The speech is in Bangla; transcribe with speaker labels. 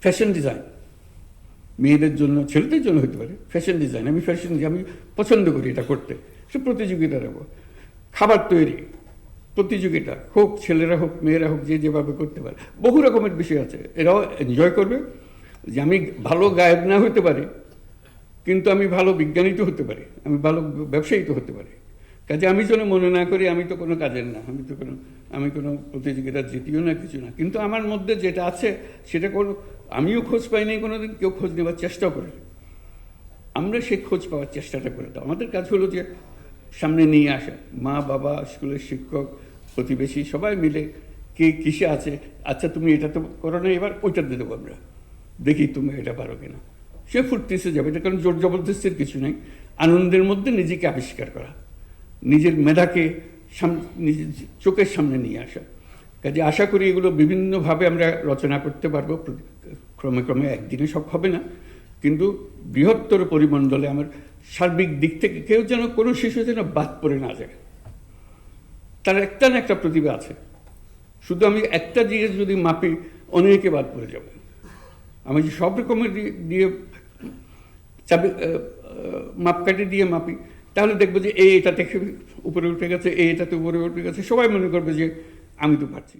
Speaker 1: ফ্যাশন ডিজাইন, মেয়েদের জন্য ছেলেদের জন্য হতে পারে ফ্যাশন ডিজাইন, আমি পছন্দ করি এটা করতে, সে প্রতিযোগিতা রাখবো। খাবার তৈরি প্রতিযোগিতা হোক, ছেলেরা হোক মেয়েরা হোক, যে যেভাবে করতে পারে, বহু রকমের বিষয় আছে, এরাও এনজয় করবে। যে আমি ভালো গায়ক না হতে পারি, কিন্তু আমি ভালো বিজ্ঞানী তো হতে পারি, আমি ভালো ব্যবসায়ী তো হতে পারি। কাজে আমি যেন মনে না করি আমি তো কোনো কাজের না, আমি কোনো প্রতিযোগিতার জিতিও না, কিছু না, কিন্তু আমার মধ্যে যেটা আছে সেটা আমিও খোঁজ পাইনি কোনোদিন, কেউ খোঁজ নেওয়ার চেষ্টাও করে, আমরা সেই খোঁজ পাওয়ার চেষ্টাটা করে দাও। আমাদের কাজ হলো যে সামনে নিয়ে আসা, মা বাবা, স্কুলের শিক্ষক, প্রতিবেশী সবাই মিলে কে কিসে আছে, আচ্ছা তুমি এটা তো করো না, এবার ওইটা দিয়ে দেবো আমরা, দেখি তুমি এটা পারো কিনা। সে ফুর্তিতে যাবে, এটা কারণ জোর জবরদস্তির কিছু নেই, আনন্দের মধ্যে নিজেকে আবিষ্কার করা, নিজের মেধাকে নিজের চোখের সামনে নিয়ে আসা। কাজে আশা করি এগুলো বিভিন্নভাবে আমরা রচনা করতে পারবো, ক্রমে ক্রমে, একদিনে সব হবে না, কিন্তু বৃহত্তর পরিমণ্ডলে আমার সার্বিক দিক থেকে কেউ যেন, কোনো শিশু যেন বাদ পড়ে না যায়। তার একটা না একটা প্রতিভা আছে, শুধু আমি একটা দিয়ে যদি মাপি অনেকে বাদ পড়ে যাবে। আমি যে সব রকমের দিয়ে মাপকাঠি দিয়ে মাপি, তাহলে দেখবো যে এটা থেকে উপরে উঠে গেছে, এটাতে উপরে উঠে গেছে, সবাই মনে করবে যে আমি তো পারছি।